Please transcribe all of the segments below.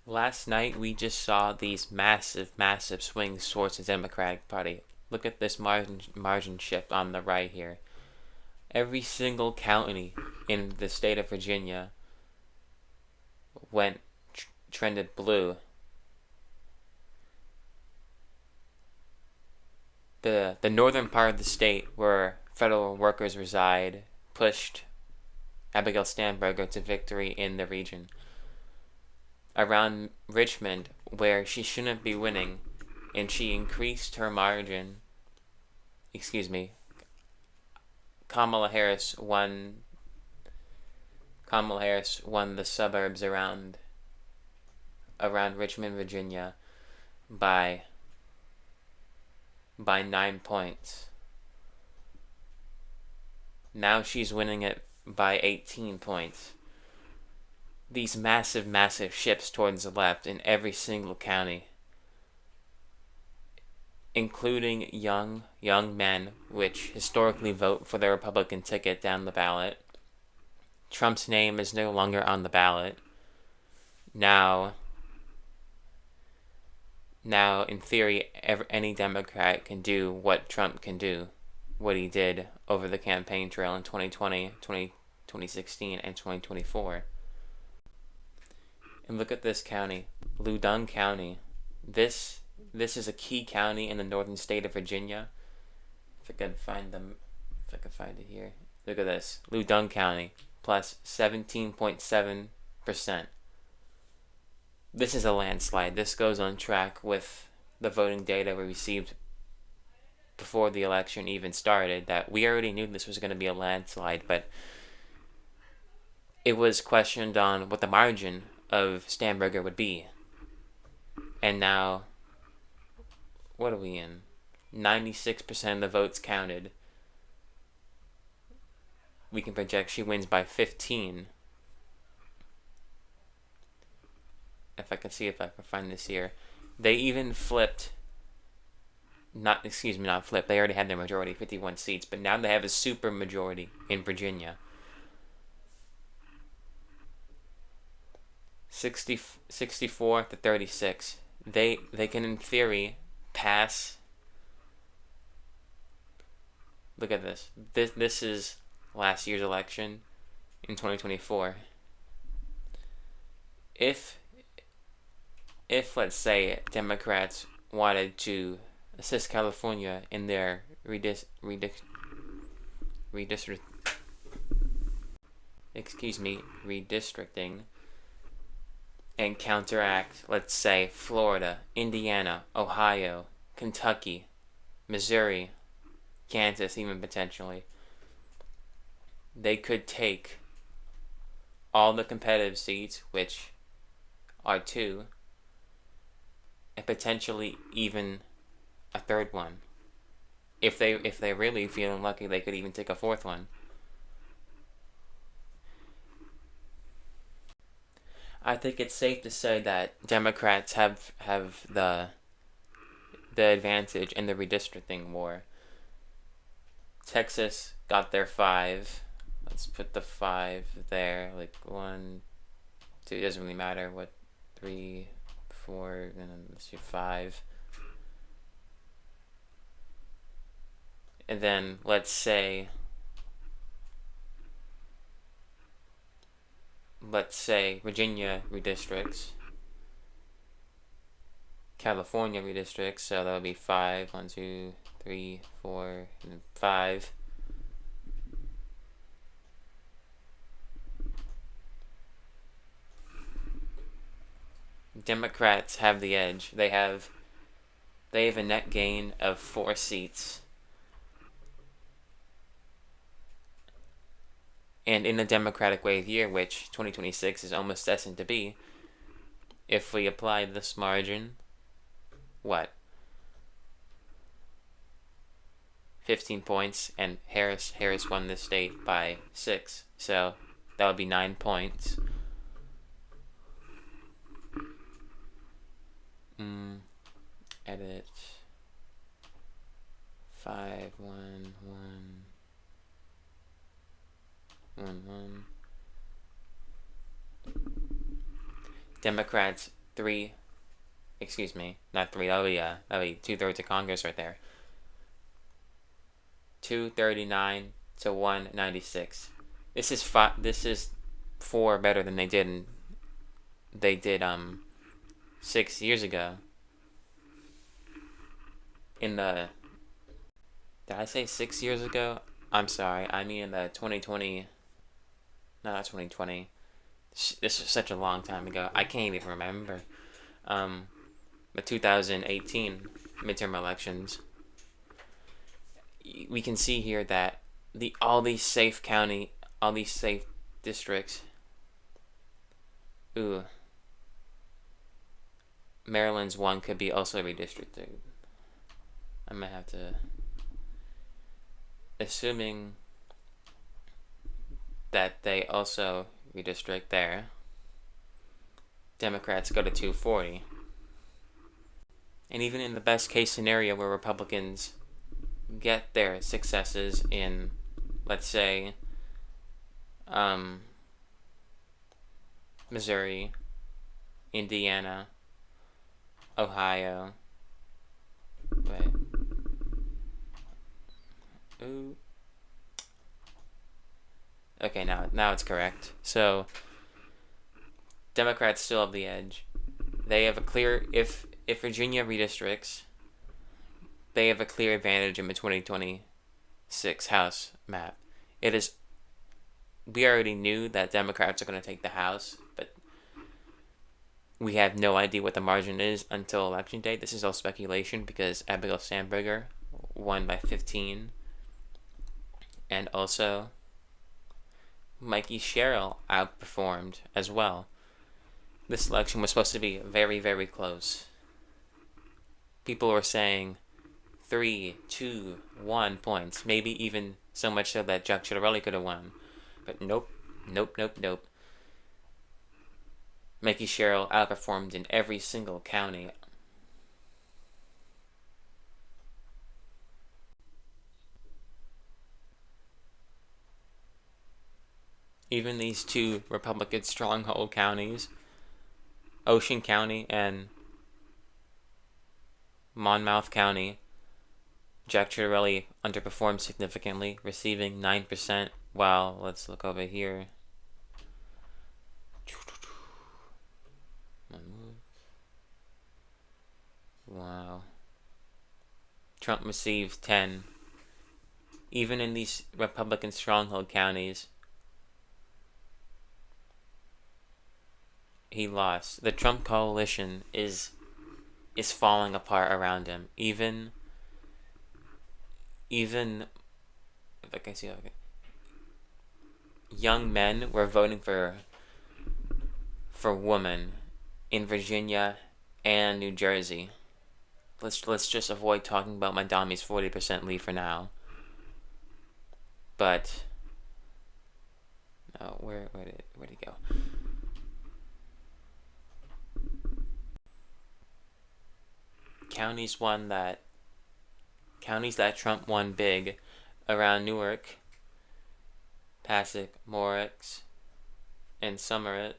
Last night we just saw these massive swings towards the Democratic Party. Look at this margin shift on the right here. Every single county in the state of Virginia went trended blue. The northern part of the state where federal workers reside pushed Abigail Stamberger to victory in the region. Around Richmond, where she shouldn't be winning, and she increased her margin. Excuse me. Kamala Harris won. Kamala Harris won the suburbs around Richmond, Virginia, by 9 points. Now she's winning it by 18 points. These massive shifts towards the left in every single county, including young men, which historically vote for the Republican ticket down the ballot. Trump's name is no longer on the ballot. Now, in theory, any Democrat can do what Trump can do, what he did over the campaign trail in 2020, 2016, and 2024. And look at this county, Loudoun County. This is a key county in the northern state of Virginia. If I can find it here. Look at this, Loudoun County, plus 17.7%. This is a landslide. This goes on track with the voting data we received before the election even started, that we already knew this was going to be a landslide, but it was questioned on what the margin of Stamberger would be. And now, what are we in? 96% of the votes counted. We can project she wins by 15. If I can find this here. They even flipped. Not flipped. They already had their majority, 51 seats, but now they have a super majority in Virginia. 64 to 36. They can, in theory, pass. Look at this. This is last year's election in 2024. If let's say Democrats wanted to assist California in their redistricting and counteract, let's say, Florida, Indiana, Ohio, Kentucky, Missouri, Kansas, even potentially, they could take all the competitive seats, which are 2, and potentially even a 3rd one. If they really feel lucky, they could even take a 4th one. I think it's safe to say that Democrats have the advantage in the redistricting war. Texas got their 5. Let's put the 5 there. Like 1, 2. It doesn't really matter what. 3, 4, and then let's do 5. And then let's say Virginia redistricts, California redistricts, so that would be 5. 1, 2, 3, 4, and 5. Democrats have the edge. They have a net gain of 4 seats. And in a Democratic wave year, which 2026 is almost destined to be, if we apply this margin, what? 15 points, and Harris won this state by 6, so that would be 9 points. Edit 5, 1, 1, 1, 1. Democrats three. Excuse me, not three. That'll be 2/3 of Congress right there. 239 to 196. This is five. This is four better than they did 6 years ago. In the Did I say 6 years ago? I'm sorry. I mean in the 2020. No, not 2020. This is such a long time ago. I can't even remember. The 2018 midterm elections. We can see here that all these safe districts. Ooh. Maryland's one could be also redistricted. I might have to. Assuming that they also redistrict there, Democrats go to 240. And even in the best case scenario where Republicans get their successes in, let's say, Missouri, Indiana, Ohio. Wait. Ooh. Okay, now it's correct. So Democrats still have the edge. They have a clear if Virginia redistricts, they have a clear advantage in the 2026 House map. We already knew that Democrats are going to take the House, but we have no idea what the margin is until election day. This is all speculation because Abigail Sandberger won by 15. And also, Mikey Sherrill outperformed as well. This election was supposed to be very, very close. People were saying 3, 2, 1 points. Maybe even so much so that Chuck Ciattarelli could have won. But nope. Mikey Sherrill outperformed in every single county. Even these two Republican stronghold counties, Ocean County and Monmouth County, Jack Ciattarelli underperformed significantly, receiving 9%, while, let's look over here. Wow. Trump received 10. Even in these Republican stronghold counties, he lost. The Trump coalition is falling apart around him. Even if I can see, okay, young men were voting for women in Virginia and New Jersey. Let's just avoid talking about Madami's 40% lead for now. But no, where'd he go? Counties that Trump won big around Newark, Passaic, Morix, and Somerset.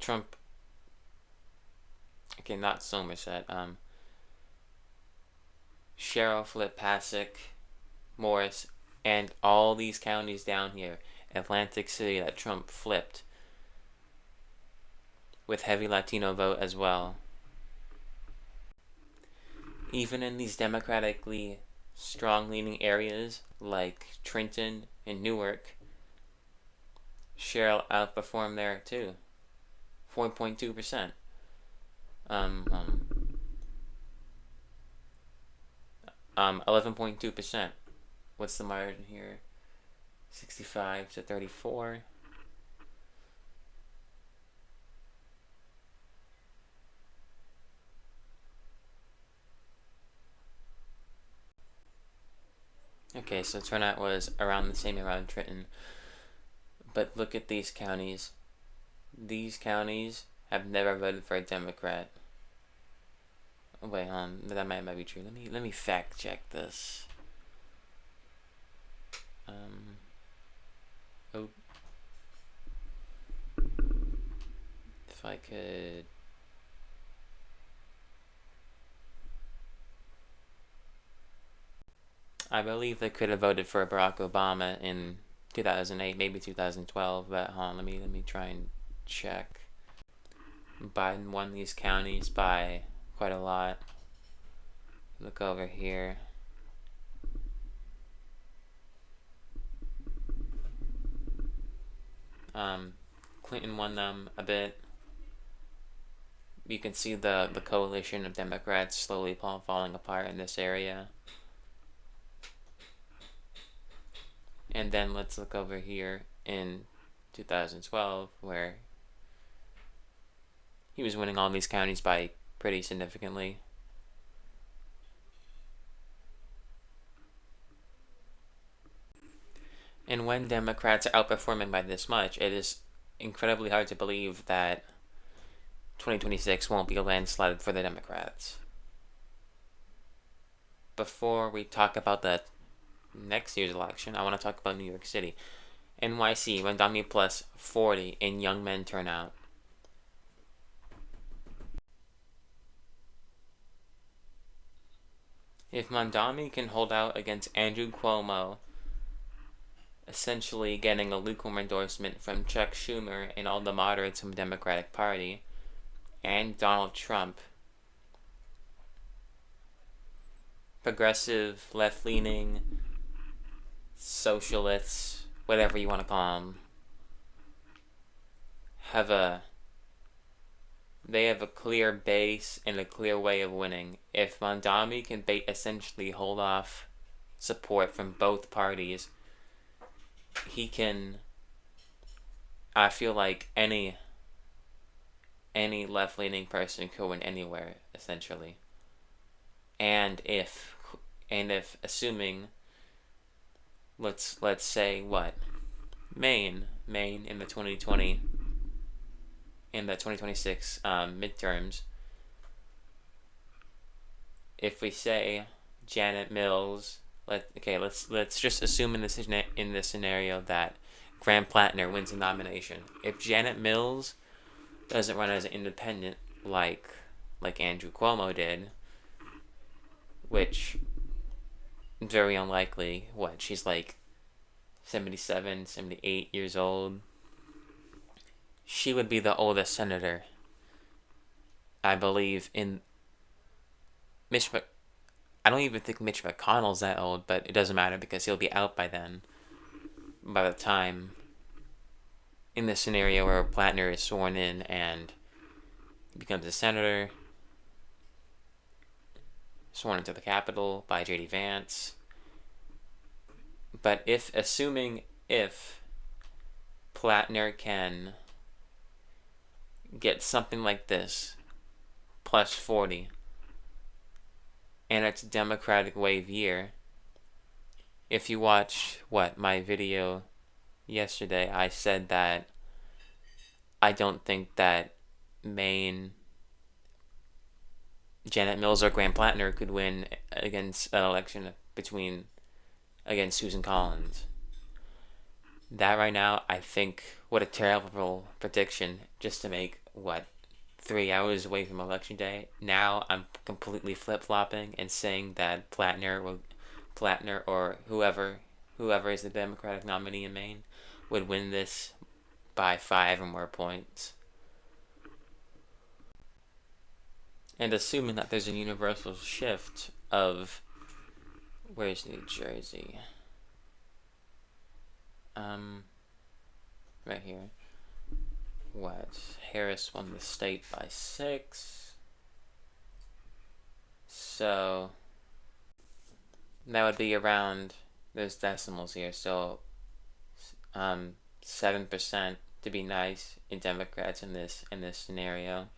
Trump. Okay, not Somerset. Sherrill flipped Passaic, Morris, and all these counties down here. Atlantic City that Trump flipped with heavy Latino vote as well. Even in these democratically strong leaning areas like Trenton and Newark, Sherrill outperformed there too. 4.2%. 11.2%. What's the margin here? 65 to 34. Okay, so turnout was around the same around Trenton. But look at these counties. These counties have never voted for a Democrat. Wait, that might be true. Let me fact check this. I could. I believe they could have voted for Barack Obama in 2008, maybe 2012. But hold on, let me try and check. Biden won these counties by quite a lot. Look over here. Clinton won them a bit. You can see the coalition of Democrats slowly falling apart in this area. And then let's look over here in 2012, where he was winning all these counties by pretty significantly. And when Democrats are outperforming by this much, it is incredibly hard to believe that 2026 won't be a landslide for the Democrats. Before we talk about the next year's election, I want to talk about New York City. NYC went on me plus 40 in young men turnout. If Mondami can hold out against Andrew Cuomo, essentially getting a lukewarm endorsement from Chuck Schumer and all the moderates from the Democratic Party, and Donald Trump, progressive, left-leaning, socialists, whatever you want to call them, they have a clear base and a clear way of winning. If Mondami can essentially hold off support from both parties, he can. I feel like any left-leaning person could win anywhere, essentially. And if assuming, let's say what, Maine in the 2026 midterms, if we say Janet Mills, let's just assume in this scenario that Graham Plattner wins the nomination. If Janet Mills doesn't run as an independent like Andrew Cuomo did, which is very unlikely. What, she's like 77, 78 years old. She would be the oldest senator, I believe, in I don't even think Mitch McConnell's that old, but it doesn't matter because he'll be out by then. By the time, in this scenario where Plattner is sworn in and becomes a senator, sworn into the Capitol by J.D. Vance. But if Plattner can get something like this, plus 40, and it's a Democratic wave year, if you watched my video yesterday, I said that I don't think that Maine, Janet Mills or Graham Plattner could win against an election against Susan Collins. That right now, I think, what a terrible prediction just to make, 3 hours away from election day. Now I'm completely flip-flopping and saying that Plattner or whoever is the Democratic nominee in Maine would win this by 5 or more points. And assuming that there's a universal shift of, where's New Jersey? Right here. Harris won the state by 6. So that would be around, there's decimals here, so 7% to be nice in Democrats in this scenario.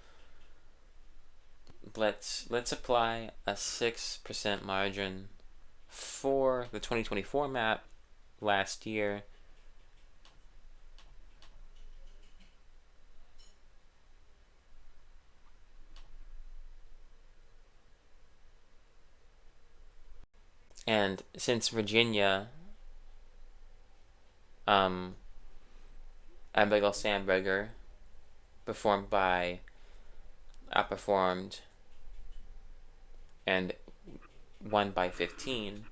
Let's apply a 6% margin for the 2024 map last year. And since Virginia, Abigail Sandberger outperformed and won by 15.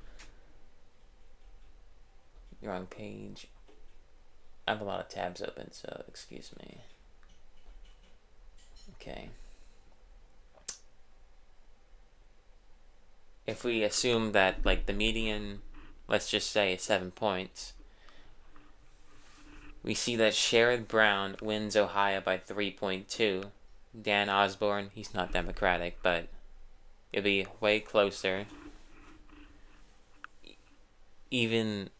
Wrong page. I have a lot of tabs open, so excuse me. Okay. If we assume that, like, the median, let's just say, is 7 points, we see that Sherrod Brown wins Ohio by 3.2. Dan Osborne, he's not Democratic, but it'll be way closer. Even,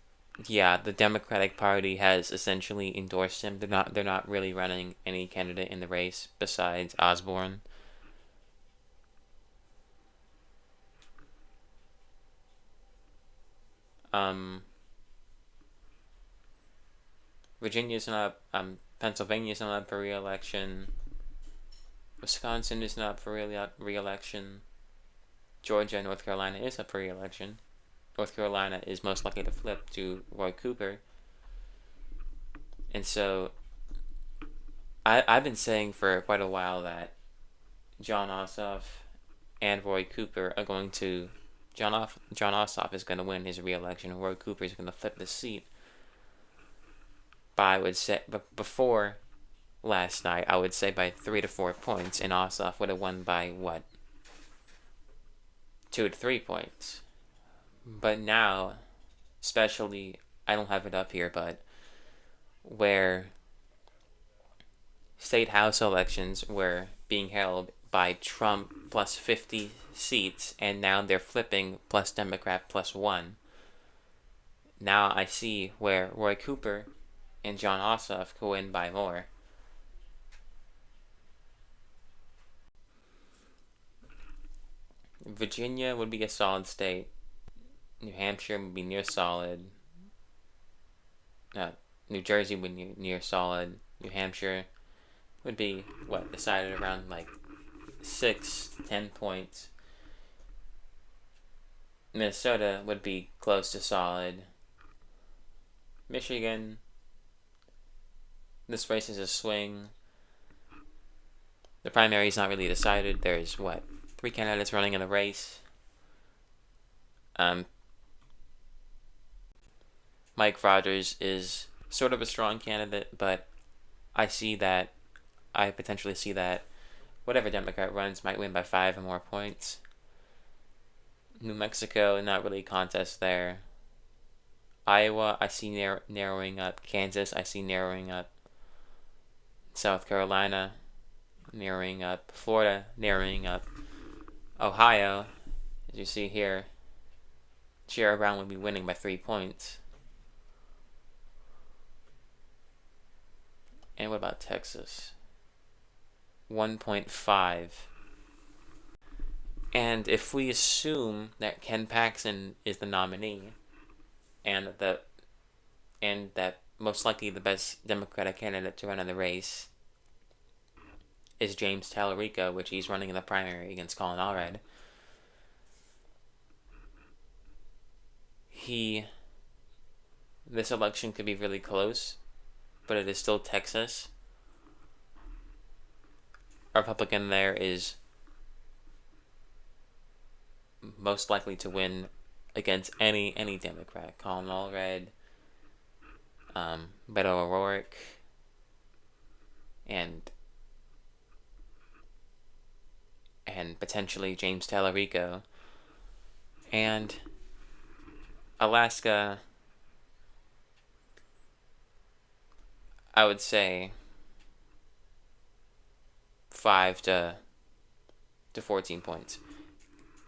yeah, the Democratic Party has essentially endorsed him. They're not really running any candidate in the race besides Osborne. Virginia's not Pennsylvania's not up for re-election. Wisconsin is not up for re-election. Georgia and North Carolina is up for re-election. North Carolina is most likely to flip to Roy Cooper. And so I've been saying for quite a while that Jon Ossoff and Roy Cooper are going to Jon Ossoff is going to win his re-election, and Roy Cooper is going to flip the seat. But I would say, but before last night, I would say by 3 to 4 points, and Ossoff would have won by what? 2 to 3 points. But now, especially, I don't have it up here, but where state house elections were being held by Trump plus 50 seats, and now they're flipping plus Democrat plus 1. Now I see where Roy Cooper and Jon Ossoff could win by more. Virginia would be a solid state. New Hampshire would be near solid. New Jersey would be near solid. New Hampshire would be, decided around like 6 to 10 points. Minnesota would be close to solid. Michigan, this race is a swing. The primary is not really decided. There's 3 candidates running in the race. Mike Rogers is sort of a strong candidate, but I potentially see that whatever Democrat runs might win by 5 or more points. New Mexico, not really a contest there. Iowa, I see narrowing up. Kansas, I see narrowing up. South Carolina, narrowing up. Florida, narrowing up. Ohio, as you see here, Sherrod Brown would be winning by 3 points. And what about Texas? 1.5. And if we assume that Ken Paxton is the nominee, and that most likely the best Democratic candidate to run in the race is James Tallarico, which he's running in the primary against Colin Allred, this election could be really close, but it is still Texas. A Republican there is most likely to win against any Democrat. Colin Allred, Beto O'Rourke, and potentially James Tallarico. And Alaska, I would say 5 to 14 points.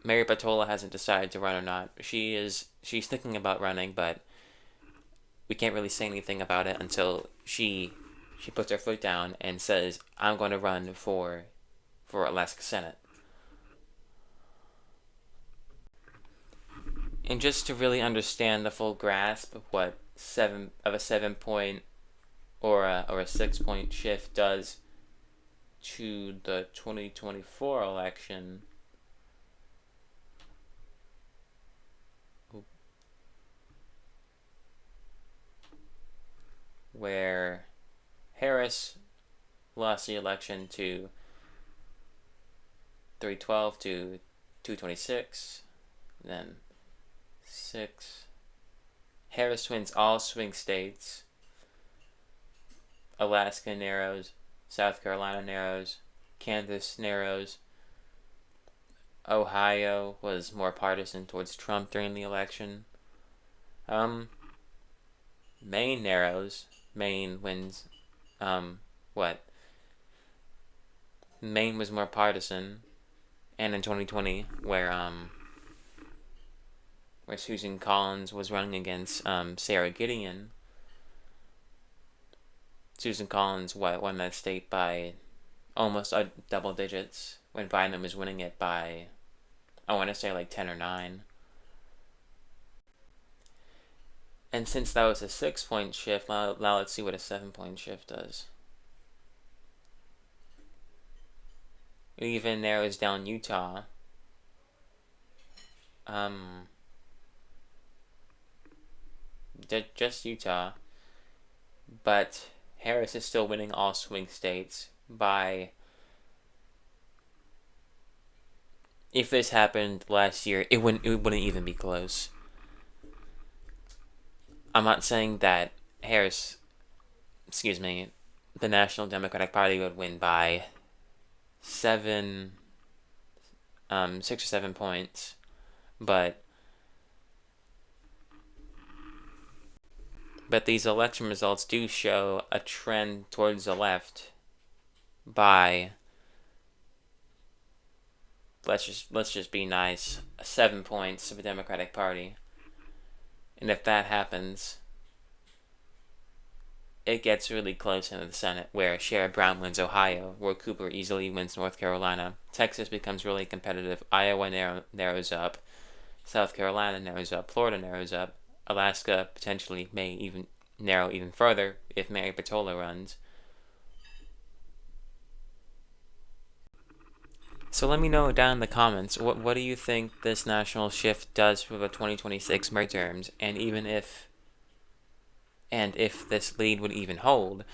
Mary Patola hasn't decided to run or not. She's thinking about running, but we can't really say anything about it until she puts her foot down and says, I'm going to run for Alaska Senate. And just to really understand the full grasp of what a 7 point or a 6 point shift does to the 2024 election, where Harris lost the election to 312 to 226, then 6. Harris wins all swing states. Alaska narrows, South Carolina narrows, Kansas narrows. Ohio was more partisan towards Trump during the election. Maine narrows. Maine wins. What? Maine was more partisan, and in 2020, where Susan Collins was running against Sarah Gideon. Susan Collins won that state by almost double digits when Biden was winning it by, I want to say, like 10 or 9. And since that was a 6-point shift, now let's see what a 7-point shift does. It even narrows down Utah. Just Utah. But Harris is still winning all swing states by... If this happened last year, it wouldn't even be close. I'm not saying that the National Democratic Party would win by 6 or 7 points, but these election results do show a trend towards the left by, let's just be nice, 7 points of the Democratic Party. And if that happens, it gets really close into the Senate, where Sherrod Brown wins Ohio, Roy Cooper easily wins North Carolina, Texas becomes really competitive, Iowa narrows up, South Carolina narrows up, Florida narrows up, Alaska potentially may even narrow even further if Mary Patola runs. So let me know down in the comments, what do you think this national shift does for the 2026 midterms, and if this lead would even hold,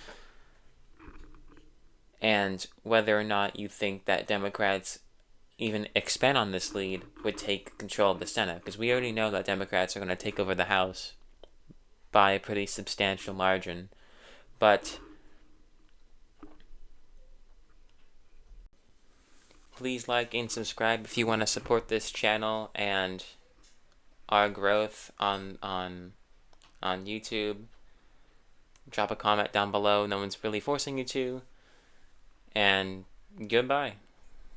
and whether or not you think that Democrats even expand on this lead would take control of the Senate, because we already know that Democrats are going to take over the House by a pretty substantial margin. But please like and subscribe if you want to support this channel and our growth on YouTube. Drop a comment down below. No one's really forcing you to. And goodbye.